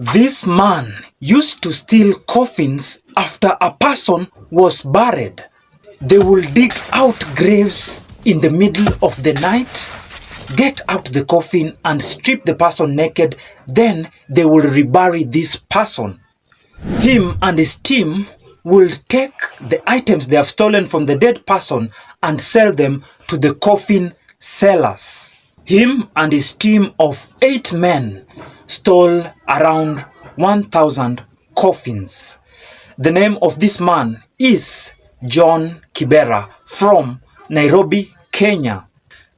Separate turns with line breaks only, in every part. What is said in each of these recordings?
This man used to steal coffins after a person was buried. They will dig out graves in the middle of the night, get out the coffin and strip the person naked, then they will rebury this person. Him and his team will take the items they have stolen from the dead person and sell them to the coffin sellers. Him and his team of 8 men stole around 1,000 coffins. The name of this man is John Kibera from Nairobi, Kenya.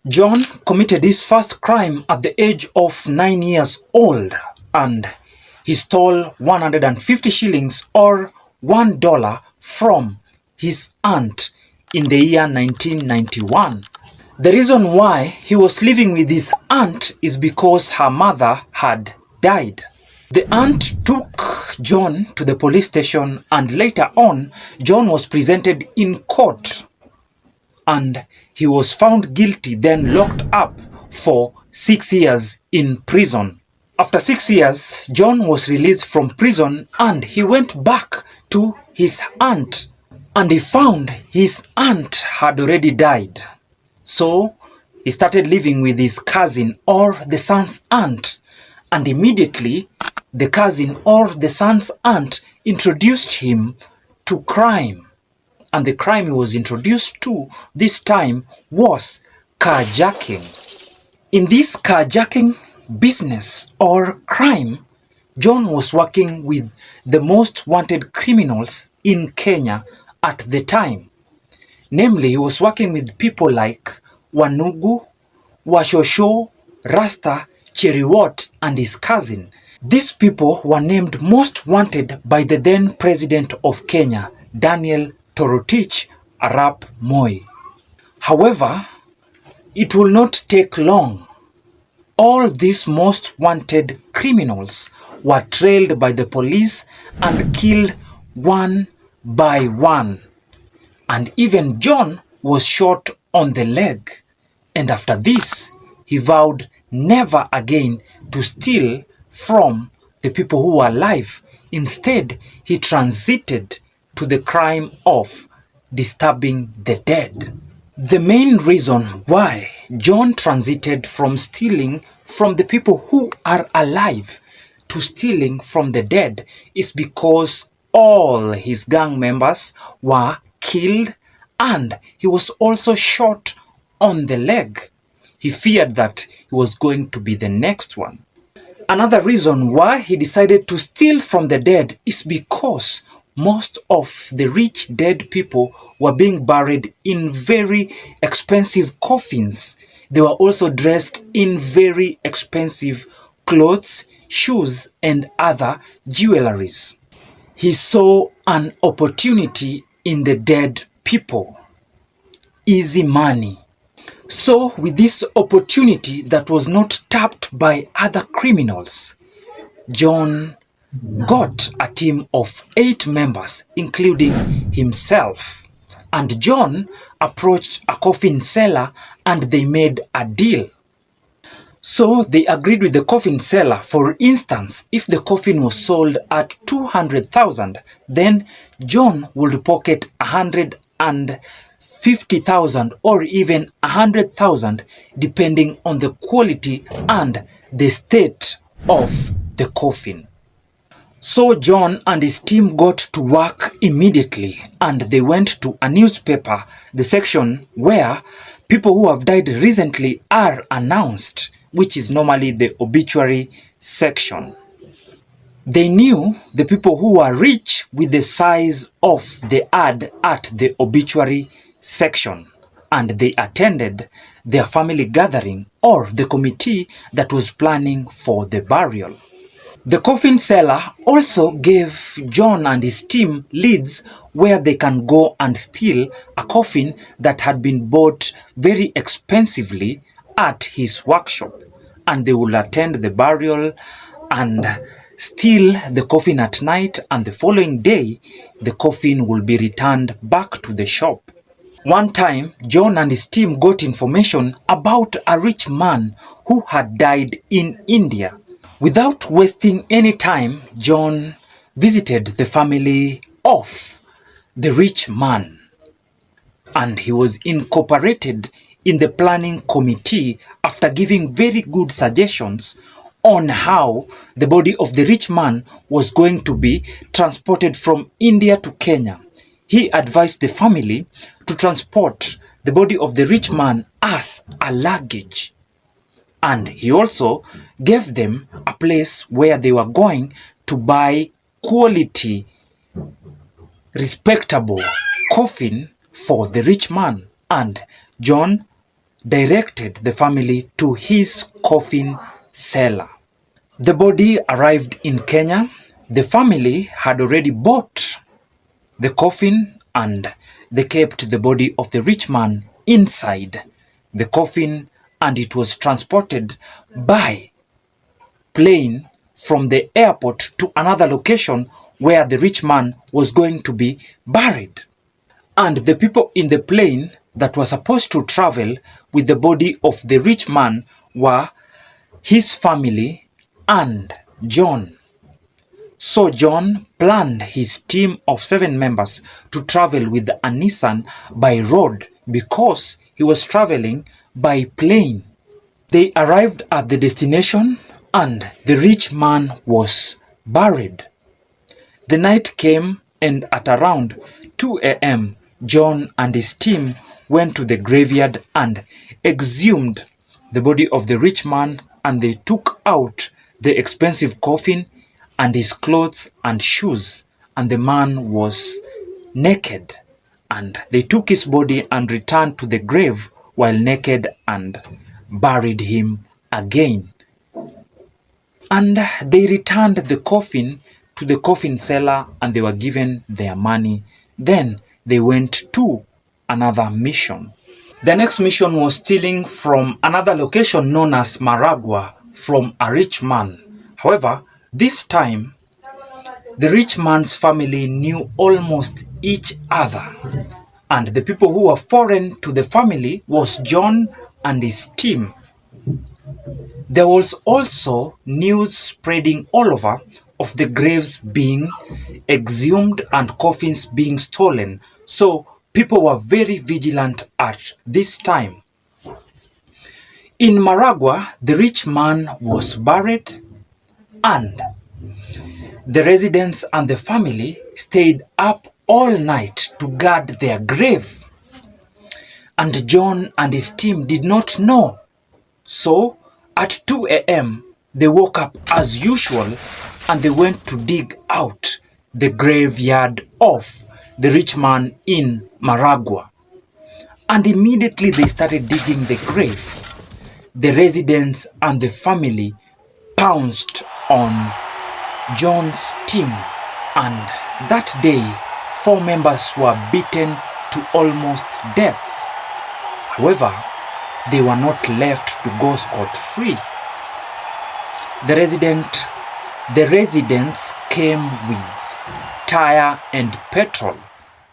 John committed his first crime at the age of 9 years old, and he stole 150 shillings or $1 from his aunt in the year 1991. The reason why he was living with his aunt is because her mother had died. The aunt took John to the police station, and later on, John was presented in court and he was found guilty, then locked up for 6 years in prison. After 6 years, John was released from prison and he went back to his aunt, and he found his aunt had already died. So he started living with his cousin or the son's aunt, and immediately the cousin or the son's aunt introduced him to crime. And the crime he was introduced to this time was carjacking. In this carjacking business or crime, John was working with the most wanted criminals in Kenya at the time. Namely, he was working with people like Wanugu, Washosho, Rasta, Cheriwot, and his cousin. These people were named most wanted by the then president of Kenya, Daniel Torotich Arap Moi. However, it will not take long. All these most wanted criminals were trailed by the police and killed one by one. And even John was shot on the leg. And after this, he vowed never again to steal from the people who were alive. Instead, he transited to the crime of disturbing the dead. The main reason why John transited from stealing from the people who are alive to stealing from the dead is because all his gang members were killed and he was also shot on the leg. He feared that he was going to be the next one. Another reason why he decided to steal from the dead is because most of the rich dead people were being buried in very expensive coffins. They were also dressed in very expensive clothes, shoes, and other jewelries. He saw an opportunity in the dead people. Easy money. So with this opportunity that was not tapped by other criminals, John got a team of 8 members, including himself. And John approached a coffin seller and they made a deal. So they agreed with the coffin seller. For instance, if the coffin was sold at 200,000, then John would pocket 150,000 or even 100,000, depending on the quality and the state of the coffin. So John and his team got to work immediately and they went to a newspaper, the section where people who have died recently are announced, which is normally the obituary section. They knew the people who were rich with the size of the ad at the obituary section, and they attended their family gathering or the committee that was planning for the burial. The coffin seller also gave John and his team leads where they can go and steal a coffin that had been bought very expensively at his workshop, and they will attend the burial and steal the coffin at night, and the following day the coffin will be returned back to the shop. One time, John and his team got information about a rich man who had died in India. Without wasting any time, John visited the family of the rich man, and he was incorporated in the planning committee after giving very good suggestions on how the body of the rich man was going to be transported from India to Kenya. He advised the family to transport the body of the rich man as a luggage. And he also gave them a place where they were going to buy quality, respectable coffin for the rich man. And John directed the family to his coffin seller. The body arrived in Kenya. The family had already bought the coffin and they kept the body of the rich man inside the coffin, and it was transported by plane from the airport to another location where the rich man was going to be buried. And the people in the plane that were supposed to travel with the body of the rich man were his family and John. So John planned his team of 7 members to travel with a Nissan by road because he was traveling by plane. They arrived at the destination and the rich man was buried. The night came, and at around 2 a.m., John and his team went to the graveyard and exhumed the body of the rich man, and they took out the expensive coffin and his clothes and shoes, and the man was naked. And they took his body and returned to the grave while naked and buried him again. And they returned the coffin to the coffin seller and they were given their money. Then they went to another mission. The next mission was stealing from another location known as Maragua from a rich man. However, this time, the rich man's family knew almost each other. And the people who were foreign to the family was John and his team. There was also news spreading all over of the graves being exhumed and coffins being stolen. So people were very vigilant at this time. In Maragua, the rich man was buried and the residents and the family stayed up all night to guard their grave. And John and his team did not know. So at 2 a.m., they woke up as usual and they went to dig out the graveyard of the rich man in Maragua. And immediately they started digging the grave. The residents and the family pounced on John's team, and that day 4 members were beaten to almost death. However, they were not left to go scot-free. The residents came with tire and petrol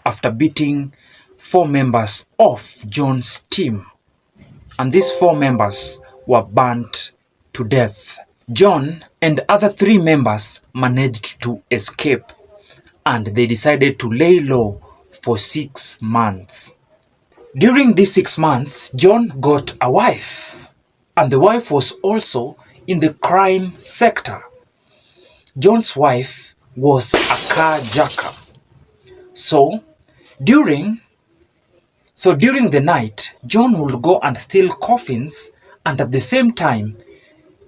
after beating 4 members of John's team, and these 4 members were burnt to death. John and other 3 members managed to escape, and they decided to lay low for 6 months. During these 6 months, John got a wife, and the wife was also in the crime sector. John's wife was a carjacker. So during the night, John would go and steal coffins, and at the same time,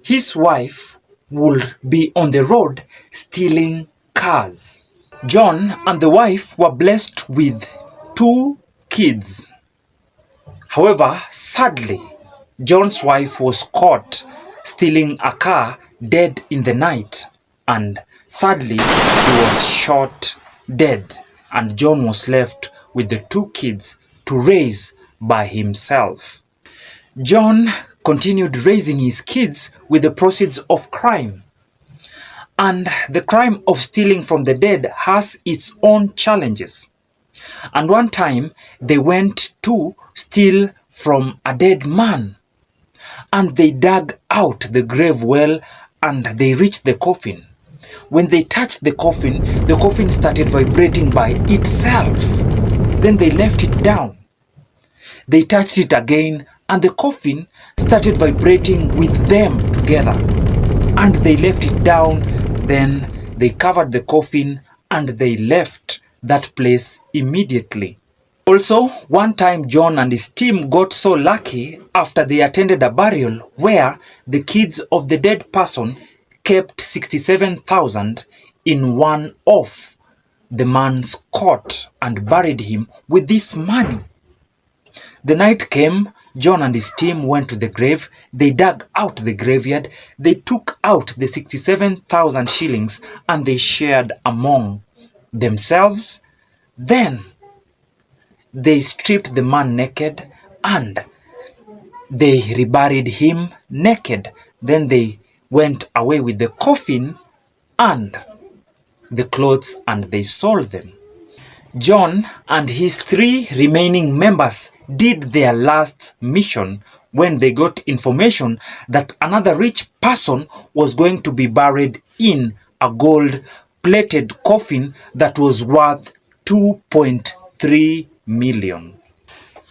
his wife would be on the road stealing cars. John and the wife were blessed with 2 kids. However, sadly, John's wife was caught stealing a car dead in the night, and sadly, he was shot dead, and John was left with the 2 kids to raise by himself. John continued raising his kids with the proceeds of crime. And the crime of stealing from the dead has its own challenges. And one time they went to steal from a dead man, and they dug out the grave well and they reached the coffin. When they touched the coffin started vibrating by itself. Then they left it down. They touched it again, and the coffin started vibrating with them together. And they left it down. Then they covered the coffin and they left that place immediately. Also, one time John and his team got so lucky after they attended a burial where the kids of the dead person kept 67,000 in one of the man's coat and buried him with this money. The night came, John and his team went to the grave, they dug out the graveyard, they took out the 67,000 shillings and they shared among themselves. Then they stripped the man naked and they reburied him naked. Then they went away with the coffin and the clothes and they sold them. John and his 3 remaining members did their last mission when they got information that another rich person was going to be buried in a gold-plated coffin that was worth 2.3 million.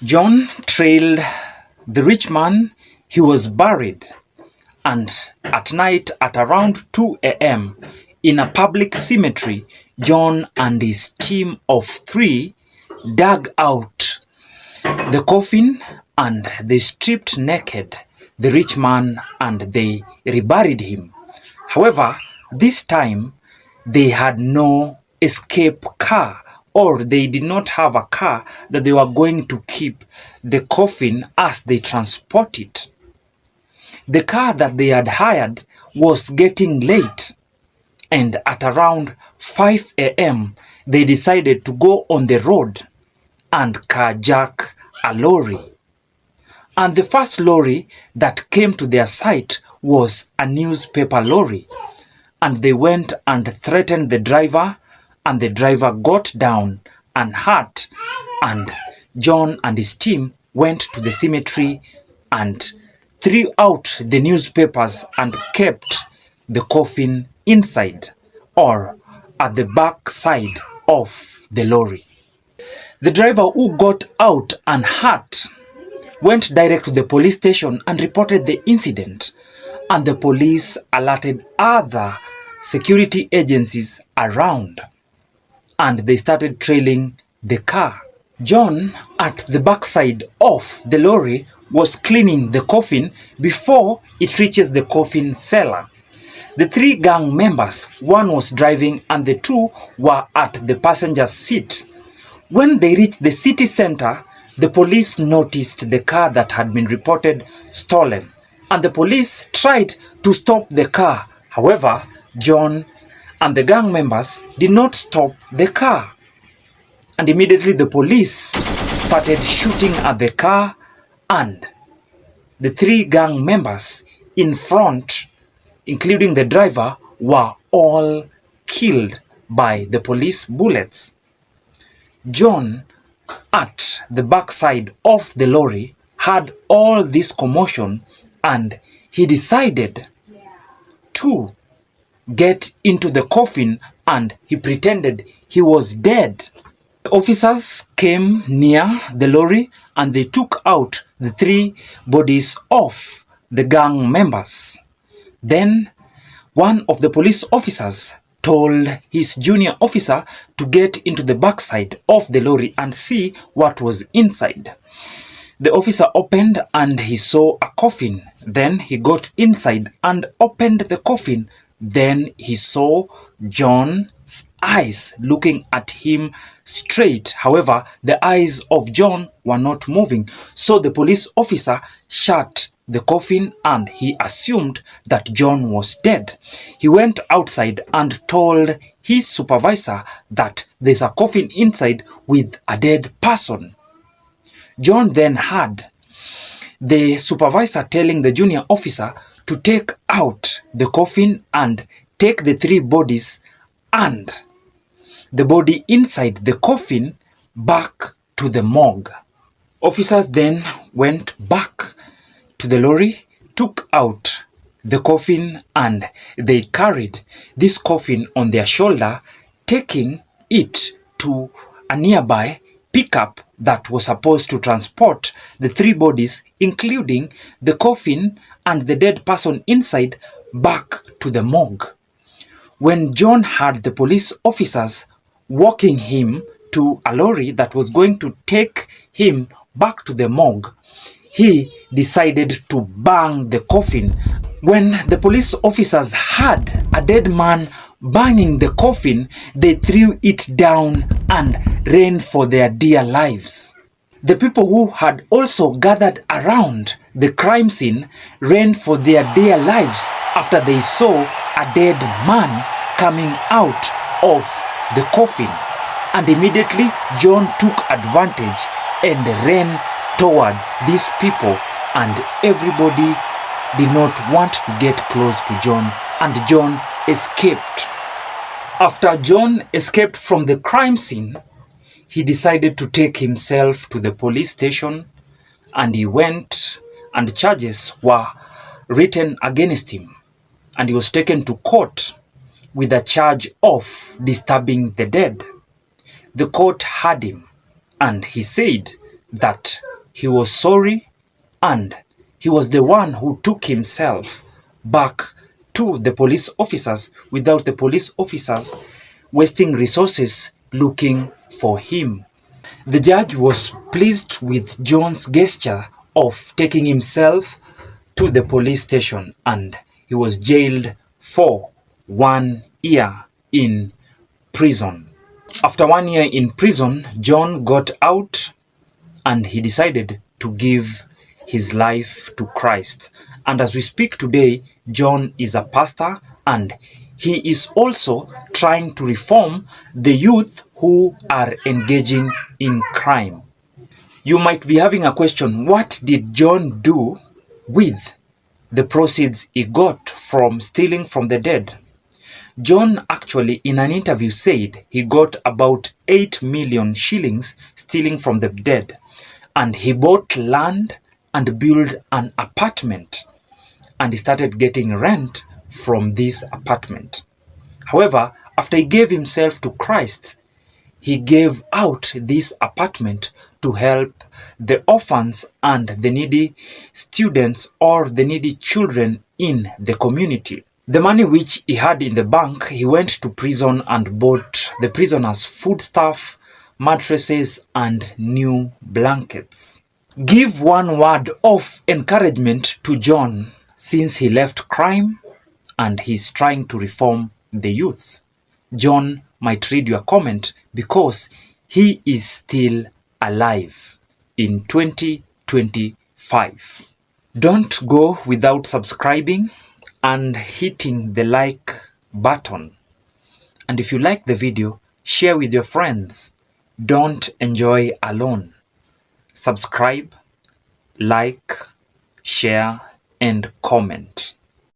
John trailed the rich man. He was buried, and at night at around 2 a.m. in a public cemetery, John and his team of 3 dug out the coffin and they stripped naked the rich man and they reburied him. However, this time they had no escape car, or they did not have a car that they were going to keep the coffin as they transport it. The car that they had hired was getting late, and at around 5 a.m. they decided to go on the road and carjack a lorry. And the first lorry that came to their site was a newspaper lorry. And they went and threatened the driver, and the driver got down and hurt. And John and his team went to the cemetery and threw out the newspapers and kept the coffin inside, or at the back side of the lorry. The driver who got out and hurt went direct to the police station and reported the incident, and the police alerted other security agencies around, and they started trailing the car. John, at the backside of the lorry, was cleaning the coffin before it reaches the coffin cellar. The 3 gang members, 1 was driving and the 2 were at the passenger seat. When they reached the city center, the police noticed the car that had been reported stolen, and the police tried to stop the car. However, John and the gang members did not stop the car, and immediately the police started shooting at the car, and the 3 gang members in front, including the driver, were all killed by the police bullets. John, at the backside of the lorry, had all this commotion, and he decided to get into the coffin, and he pretended he was dead. The officers came near the lorry and they took out the 3 bodies of the gang members. Then one of the police officers told his junior officer to get into the backside of the lorry and see what was inside. The officer opened and he saw a coffin. Then he got inside and opened the coffin. Then he saw John's eyes looking at him straight. However, the eyes of John were not moving. So the police officer shut the coffin and he assumed that John was dead. He went outside and told his supervisor that there's a coffin inside with a dead person. John then heard the supervisor telling the junior officer to take out the coffin and take the 3 bodies and the body inside the coffin back to the morgue. Officers then went back to the lorry, took out the coffin and they carried this coffin on their shoulder, taking it to a nearby pickup that was supposed to transport the three bodies, including the coffin and the dead person inside, back to the morgue. When John had the police officers walking him to a lorry that was going to take him back to the morgue, he decided to bang the coffin. When the police officers had a dead man banging the coffin, they threw it down and ran for their dear lives. The people who had also gathered around the crime scene ran for their dear lives after they saw a dead man coming out of the coffin. And immediately John took advantage and ran towards these people, and everybody did not want to get close to John, and John escaped. After John escaped from the crime scene, he decided to take himself to the police station, and he went, and charges were written against him, and he was taken to court with a charge of disturbing the dead. The court heard him, and he said that he was sorry, and he was the one who took himself back to the police officers without the police officers wasting resources looking for him. The judge was pleased with John's gesture of taking himself to the police station, and he was jailed for 1 year in prison. After 1 year in prison, John got out and he decided to give his life to Christ. And as we speak today, John is a pastor, and he is also trying to reform the youth who are engaging in crime. You might be having a question, what did John do with the proceeds he got from stealing from the dead? John actually in an interview said he got about 8 million shillings stealing from the dead, and he bought land and built an apartment, and he started getting rent from this apartment. However, after he gave himself to Christ, he gave out this apartment to help the orphans and the needy students or the needy children in the community. The money which he had in the bank, he went to prison and bought the prisoners foodstuff, mattresses, and new blankets. Give one word of encouragement to John, since he left crime and he's trying to reform the youth. John might read your comment because he is still alive in 2025. Don't go without subscribing and hitting the like button. And if you like the video, share with your friends. Don't enjoy alone. Subscribe, like, share, and comment.